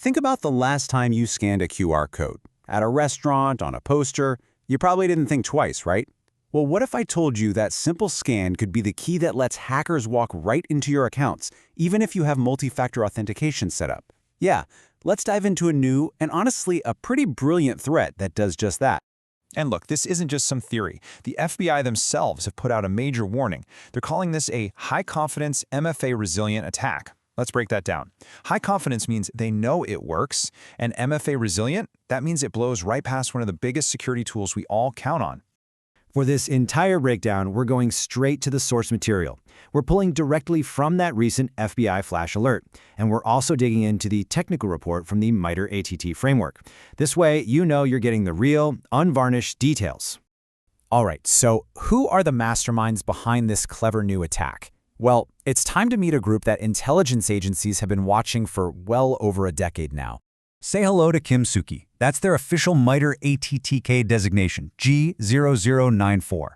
Think about the last time you scanned a QR code. At a restaurant, on a poster, you probably didn't think twice, right? Well, what if I told you that simple scan could be the key that lets hackers walk right into your accounts, even if you have multi-factor authentication set up? Yeah, let's dive into a new and honestly a pretty brilliant threat that does just that. And look, this isn't just some theory. The FBI themselves have put out a major warning. They're calling this a high-confidence MFA-resilient attack. Let's break that down. High confidence means they know it works, and MFA resilient, that means it blows right past one of the biggest security tools we all count on. For this entire breakdown, we're going straight to the source material. We're pulling directly from that recent FBI flash alert, and we're also digging into the technical report from the MITRE-ATT framework. This way, you know you're getting the real, unvarnished details. All right, so who are the masterminds behind this clever new attack? Well, it's time to meet a group that intelligence agencies have been watching for well over a decade now. Say hello to Kimsuky. That's their official MITRE-ATT&CK designation, G0094.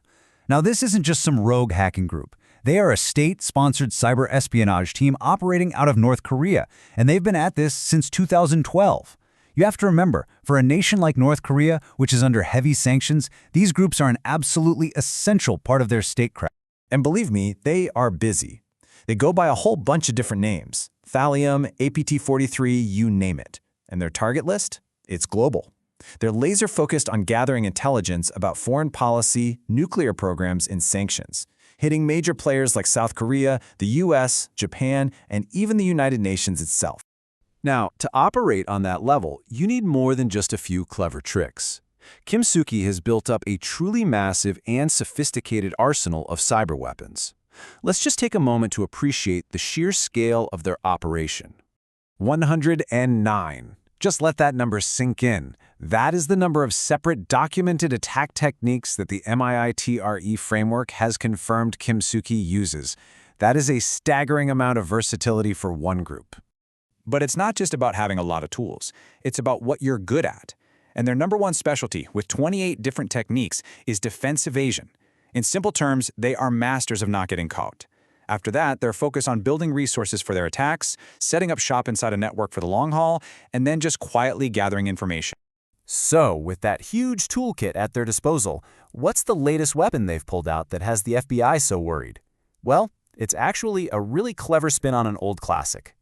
Now, this isn't just some rogue hacking group. They are a state-sponsored cyber espionage team operating out of North Korea, and they've been at this since 2012. You have to remember, for a nation like North Korea, which is under heavy sanctions, these groups are an absolutely essential part of their statecraft. And believe me, they are busy. They go by a whole bunch of different names. Thallium, APT-43, you name it. And their target list? It's global. They're laser-focused on gathering intelligence about foreign policy, nuclear programs, and sanctions, hitting major players like South Korea, the US, Japan, and even the United Nations itself. Now, to operate on that level, you need more than just a few clever tricks. Kimsuky has built up a truly massive and sophisticated arsenal of cyber weapons. Let's just take a moment to appreciate the sheer scale of their operation. 109. Just let that number sink in. That is the number of separate documented attack techniques that the MITRE framework has confirmed Kimsuky uses. That is a staggering amount of versatility for one group. But it's not just about having a lot of tools. It's about what you're good at. And their number one specialty, with 28 different techniques, is defense evasion. In simple terms, they are masters of not getting caught. After that, they're focused on building resources for their attacks, setting up shop inside a network for the long haul, and then just quietly gathering information. So, with that huge toolkit at their disposal, what's the latest weapon they've pulled out that has the FBI so worried? Well, it's actually a really clever spin on an old classic.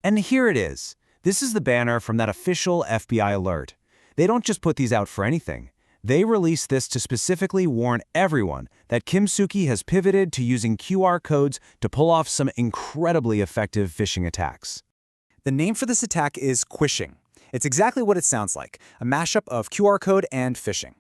And here it is. This is the banner from that official FBI alert. They don't just put these out for anything. They released this to specifically warn everyone that Kimsuky has pivoted to using QR codes to pull off some incredibly effective phishing attacks. The name for this attack is quishing. It's exactly what it sounds like, a mashup of QR code and phishing.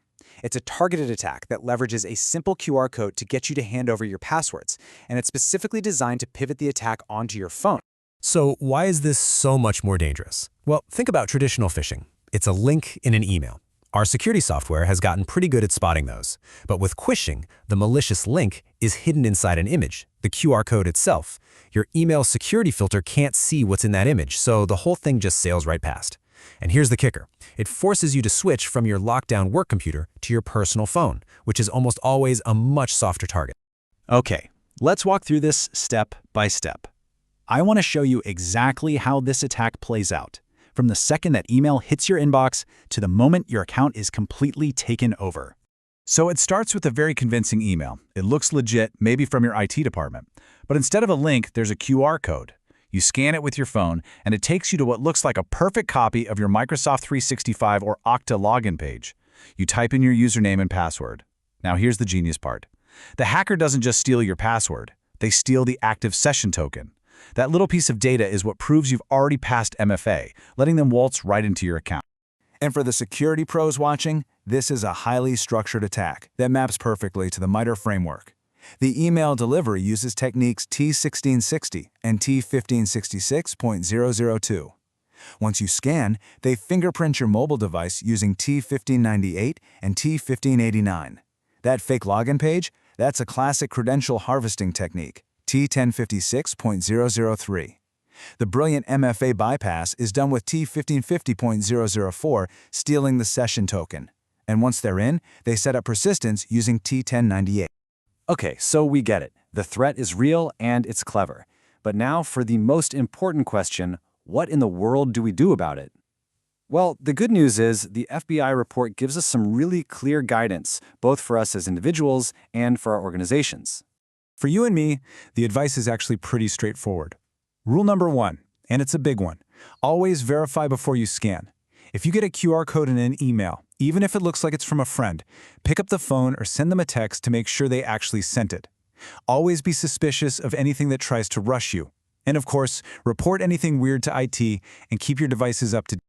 It's a targeted attack that leverages a simple QR code to get you to hand over your passwords, and it's specifically designed to pivot the attack onto your phone. So why is this so much more dangerous? Well, think about traditional phishing. It's a link in an email. Our security software has gotten pretty good at spotting those. But with quishing, the malicious link is hidden inside an image, the QR code itself. Your email security filter can't see what's in that image, so the whole thing just sails right past. And here's the kicker. It forces you to switch from your lockdown work computer to your personal phone, which is almost always a much softer target. Okay, let's walk through this step by step. I want to show you exactly how this attack plays out, from the second that email hits your inbox to the moment your account is completely taken over. So it starts with a very convincing email. It looks legit, maybe from your IT department. But instead of a link, there's a QR code. You scan it with your phone, and it takes you to what looks like a perfect copy of your Microsoft 365 or Okta login page. You type in your username and password. Now here's the genius part. The hacker doesn't just steal your password. They steal the active session token. That little piece of data is what proves you've already passed MFA, letting them waltz right into your account. And for the security pros watching, this is a highly structured attack that maps perfectly to the MITRE framework. The email delivery uses techniques T1660 and T1566.002. Once you scan, they fingerprint your mobile device using T1598 and T1589. That fake login page, that's a classic credential harvesting technique, T1056.003. The brilliant MFA bypass is done with T1550.004, stealing the session token. And once they're in, they set up persistence using T1098. Okay, so we get it. The threat is real and it's clever. But now for the most important question, What in the world do we do about it? Well, the good news is the FBI report gives us some really clear guidance, both for us as individuals and for our organizations. For you and me, the advice is actually pretty straightforward. Rule number 1, and it's a big one, always verify before you scan. If you get a QR code in an email, even if it looks like it's from a friend, pick up the phone or send them a text to make sure they actually sent it. Always be suspicious of anything that tries to rush you. And of course, report anything weird to IT and keep your devices up to date.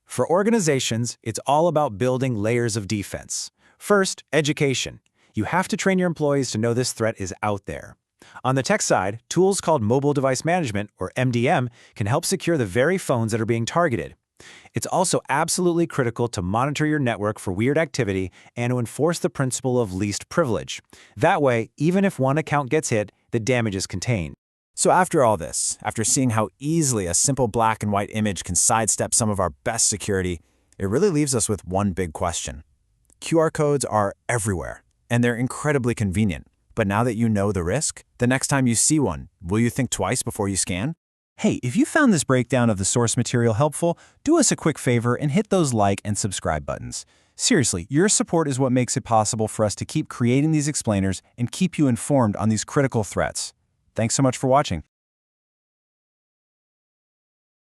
For organizations, it's all about building layers of defense. First, education. You have to train your employees to know this threat is out there. On the tech side, tools called Mobile Device Management, or MDM, can help secure the very phones that are being targeted. It's also absolutely critical to monitor your network for weird activity and to enforce the principle of least privilege. That way, even if one account gets hit, the damage is contained. So after all this, after seeing how easily a simple black and white image can sidestep some of our best security, it really leaves us with one big question. QR codes are everywhere, and they're incredibly convenient. But now that you know the risk, the next time you see one, will you think twice before you scan? Hey, if you found this breakdown of the source material helpful, do us a quick favor and hit those like and subscribe buttons. Seriously, your support is what makes it possible for us to keep creating these explainers and keep you informed on these critical threats. Thanks so much for watching.